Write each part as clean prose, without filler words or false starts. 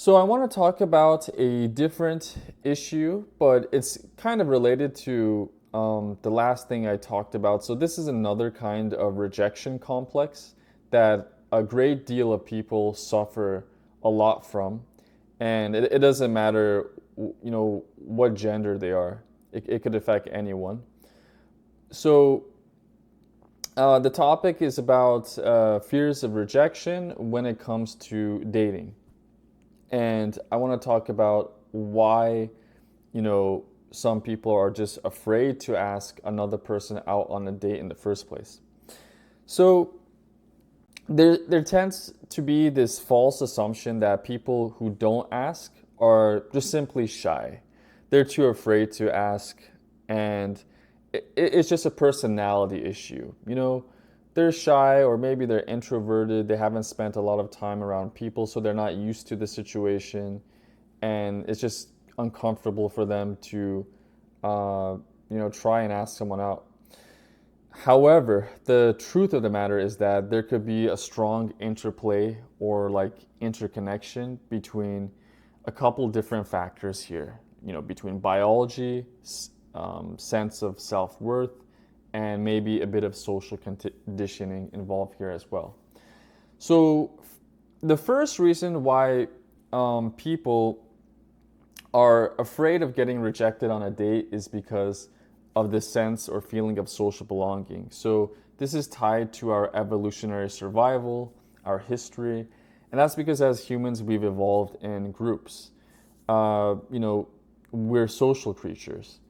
So I want to talk about a different issue, but it's kind of related to the last thing I talked about. So this is another kind of rejection complex that a great deal of people suffer a lot from, and it doesn't matter, what gender they are. It could affect anyone. So the topic is about fears of rejection when it comes to dating. And I want to talk about why, some people are just afraid to ask another person out on a date in the first place. So there tends to be this false assumption that people who don't ask are just simply shy. They're too afraid to ask, and it's just a personality issue. They're shy, or maybe they're introverted. They haven't spent a lot of time around people, so they're not used to the situation, and it's just uncomfortable for them to, try and ask someone out. However, the truth of the matter is that there could be a strong interplay or like interconnection between a couple different factors here, between biology, sense of self worth, and maybe a bit of social conditioning involved here as well. So, the first reason why people are afraid of getting rejected on a date is because of this sense or feeling of social belonging. So this is tied to our evolutionary survival, our history, and that's because as humans we've evolved in groups. We're social creatures,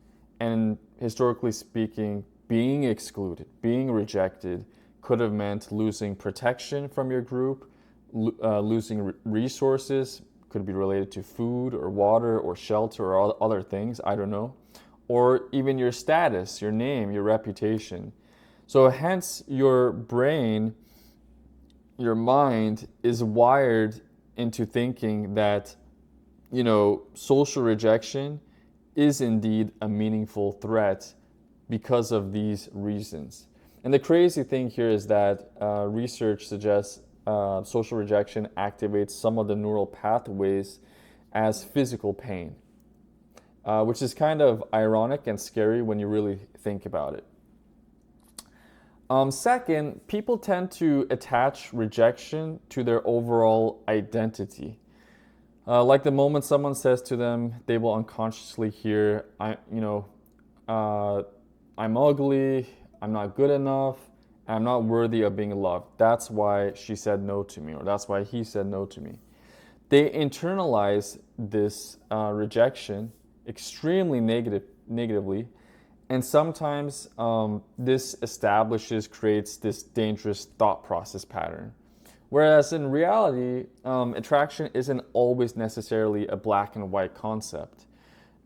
and historically speaking, being excluded, being rejected, could have meant losing protection from your group, losing resources, could be related to food or water or shelter or other things, I don't know, or even your status, your name, your reputation. So hence your brain, your mind is wired into thinking that, social rejection is indeed a meaningful threat because of these reasons. And the crazy thing here is that research suggests social rejection activates some of the neural pathways as physical pain, which is kind of ironic and scary when you really think about it. Second, people tend to attach rejection to their overall identity. Like the moment someone says to them, they will unconsciously hear, I'm ugly, I'm not good enough, I'm not worthy of being loved. That's why she said no to me, or that's why he said no to me. They internalize this rejection extremely negatively, and sometimes this creates this dangerous thought process pattern. Whereas in reality, attraction isn't always necessarily a black and white concept.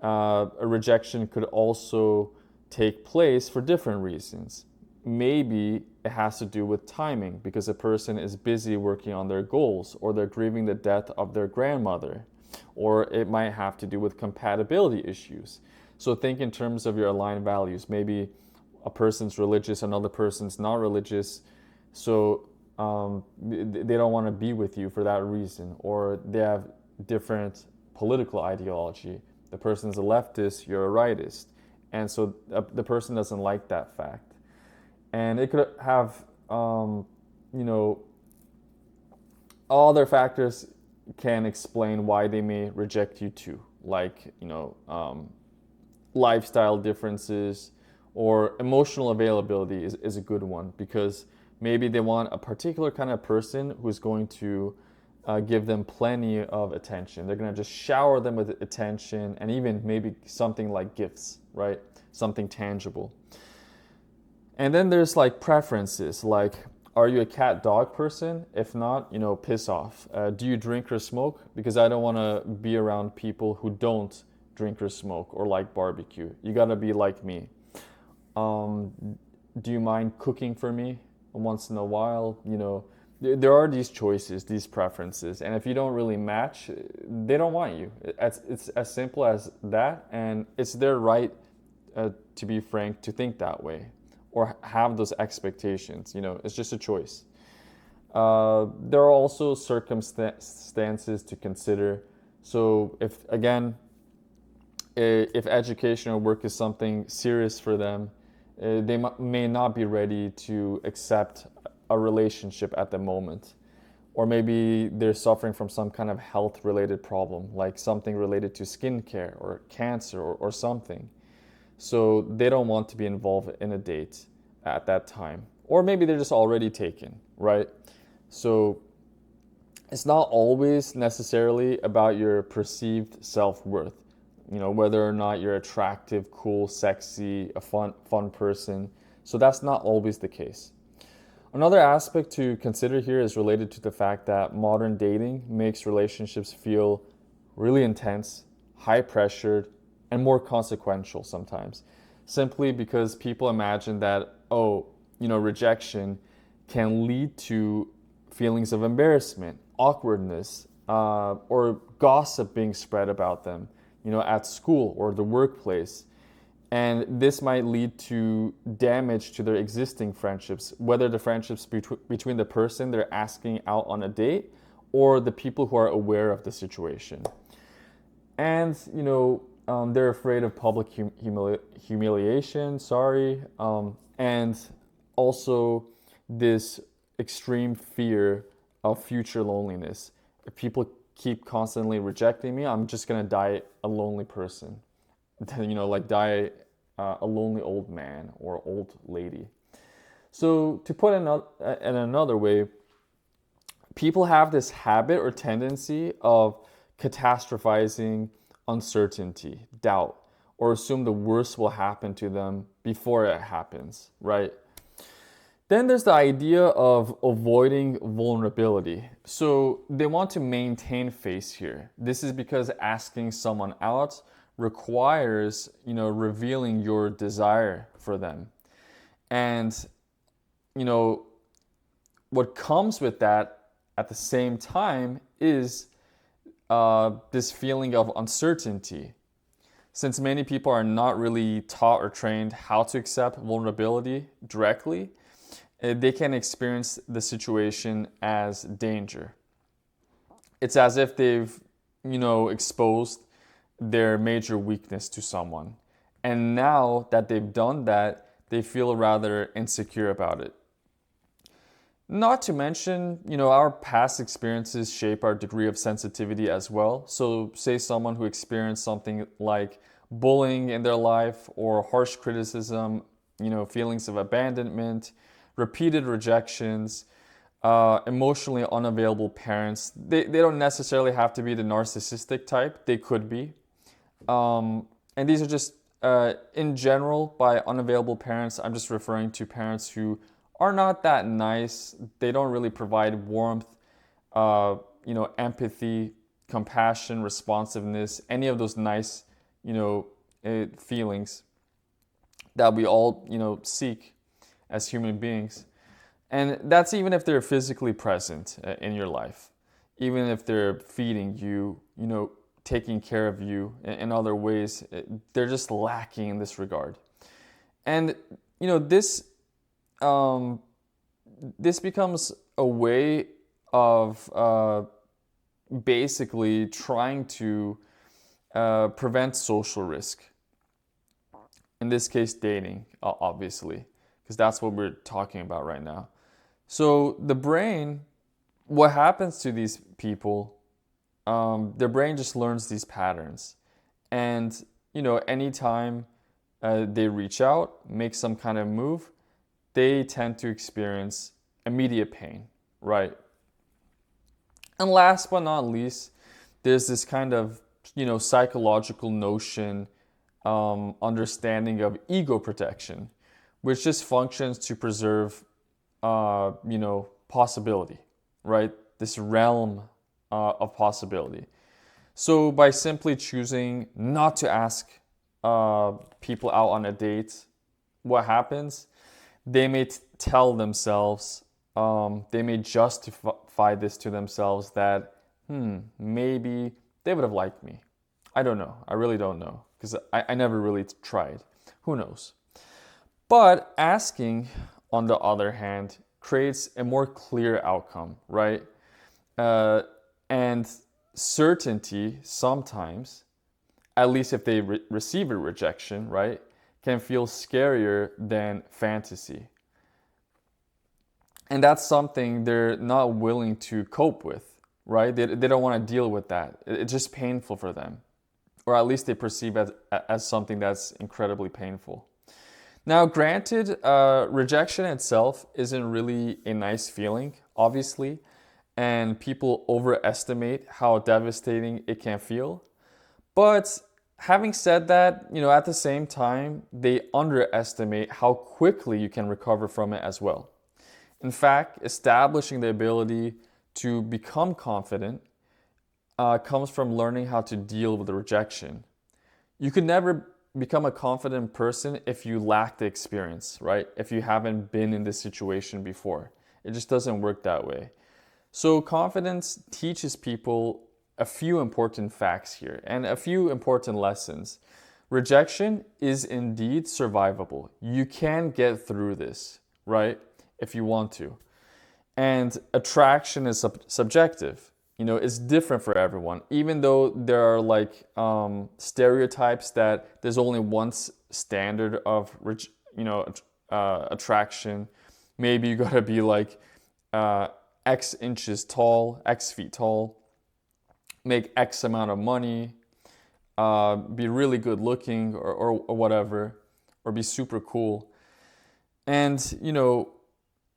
A rejection could also take place for different reasons. Maybe it has to do with timing because a person is busy working on their goals, or they're grieving the death of their grandmother, or it might have to do with compatibility issues. So think in terms of your aligned values. Maybe a person's religious, another person's not religious, so they don't want to be with you for that reason, or they have different political ideology. The person's a leftist, you're a rightist, and so the person doesn't like that fact. And it could have, other factors can explain why they may reject you too, like, lifestyle differences, or emotional availability is a good one, because maybe they want a particular kind of person who's going to give them plenty of attention. They're going to just shower them with attention, and even maybe something like gifts, right? Something tangible. And then there's like preferences, like, are you a cat dog person? If not, piss off. Do you drink or smoke? Because I don't want to be around people who don't drink or smoke or like barbecue. You got to be like me. Do you mind cooking for me once in a while? There are these choices, these preferences, and if you don't really match, they don't want you. It's as simple as that, and it's their right, to be frank, to think that way or have those expectations. It's just a choice. There are also circumstances to consider. So if education or work is something serious for them, they may not be ready to accept a relationship at the moment. Or maybe they're suffering from some kind of health related problem, like something related to skincare or cancer or something. So they don't want to be involved in a date at that time. Or maybe they're just already taken, right? So it's not always necessarily about your perceived self-worth. Whether or not you're attractive, cool, sexy, a fun person. So that's not always the case. Another aspect to consider here is related to the fact that modern dating makes relationships feel really intense, high pressured, and more consequential sometimes. Simply because people imagine that, rejection can lead to feelings of embarrassment, awkwardness, or gossip being spread about them, at school or the workplace. And this might lead to damage to their existing friendships, whether the friendships between the person they're asking out on a date or the people who are aware of the situation. And, they're afraid of public humiliation, and also this extreme fear of future loneliness. If people keep constantly rejecting me, I'm just going to die a lonely person. Like die a lonely old man or old lady. So to put it in another way, people have this habit or tendency of catastrophizing uncertainty, doubt, or assume the worst will happen to them before it happens, right? Then there's the idea of avoiding vulnerability. So they want to maintain face here. This is because asking someone out requires, revealing your desire for them. And, what comes with that at the same time is this feeling of uncertainty. Since many people are not really taught or trained how to accept vulnerability directly, they can experience the situation as danger. It's as if they've, exposed their major weakness to someone. And now that they've done that, they feel rather insecure about it. Not to mention, our past experiences shape our degree of sensitivity as well. So, say someone who experienced something like bullying in their life or harsh criticism, feelings of abandonment, repeated rejections, emotionally unavailable parents. They don't necessarily have to be the narcissistic type, they could be. And these are just, in general, by unavailable parents, I'm just referring to parents who are not that nice. They don't really provide warmth, empathy, compassion, responsiveness, any of those nice, feelings that we all, seek as human beings. And that's even if they're physically present in your life, even if they're feeding you, taking care of you in other ways, they're just lacking in this regard. And, this becomes a way of basically trying to prevent social risk. In this case, dating, obviously, because that's what we're talking about right now. So the brain, what happens to these people, their brain just learns these patterns. And, anytime they reach out, make some kind of move, they tend to experience immediate pain, right? And last but not least, there's this kind of, psychological notion, understanding of ego protection, which just functions to preserve, possibility, right? This realm of possibility. So by simply choosing not to ask people out on a date, what happens? They may tell themselves, they may justify this to themselves that, maybe they would have liked me. I don't know. I really don't know because I never really tried. Who knows? But asking, on the other hand, creates a more clear outcome, right? And certainty sometimes, at least if they receive a rejection, right, can feel scarier than fantasy. And that's something they're not willing to cope with, right? They don't want to deal with that. It's just painful for them, or at least they perceive it as something that's incredibly painful. Now, granted, rejection itself isn't really a nice feeling, obviously, and people overestimate how devastating it can feel. But having said that, at the same time, they underestimate how quickly you can recover from it as well. In fact, establishing the ability to become confident comes from learning how to deal with the rejection. You could never become a confident person if you lack the experience, right? If you haven't been in this situation before. It just doesn't work that way. So confidence teaches people a few important facts here and a few important lessons. Rejection is indeed survivable. You can get through this, right? If you want to. And attraction is subjective. It's different for everyone. Even though there are like stereotypes that there's only one standard of attraction. Maybe you gotta be like X inches tall, X feet tall, make X amount of money, be really good looking or whatever, or be super cool. And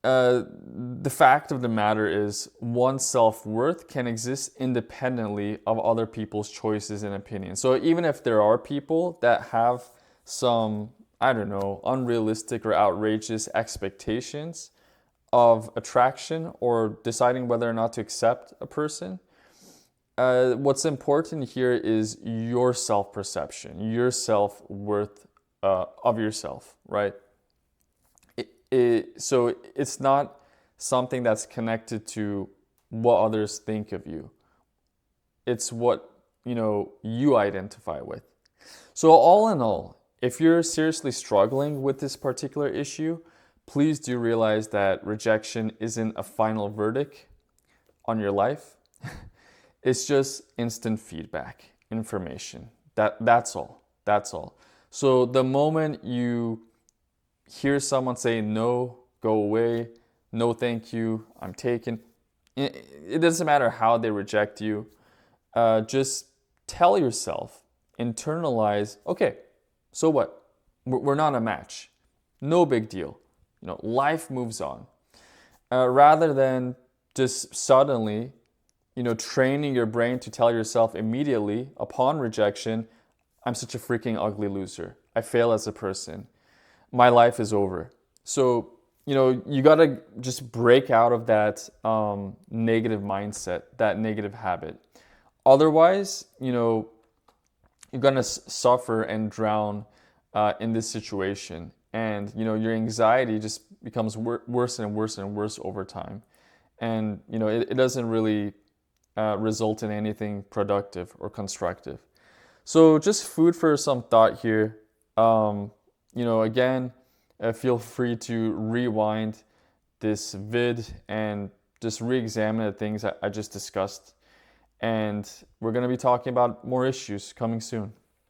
the fact of the matter is one's self-worth can exist independently of other people's choices and opinions. So even if there are people that have some, I don't know, unrealistic or outrageous expectations of attraction or deciding whether or not to accept a person, what's important here is your self-perception, your self-worth of yourself, right? So it's not something that's connected to what others think of you. It's what you identify with. So all in all, if you're seriously struggling with this particular issue, please do realize that rejection isn't a final verdict on your life. It's just instant feedback, information. That's all. That's all. So the moment you hear someone say no, go away, no thank you, I'm taken, it doesn't matter how they reject you. Just tell yourself, internalize, okay, so what? We're not a match. No big deal. Life moves on. Rather than just suddenly, training your brain to tell yourself immediately upon rejection, I'm such a freaking ugly loser. I fail as a person. My life is over. So, you got to just break out of that negative mindset, that negative habit. Otherwise, you're going to suffer and drown in this situation. And, your anxiety just becomes worse and worse and worse over time. And, it doesn't really result in anything productive or constructive. So just food for some thought here. Again, feel free to rewind this vid and just re-examine the things I just discussed. And we're going to be talking about more issues coming soon.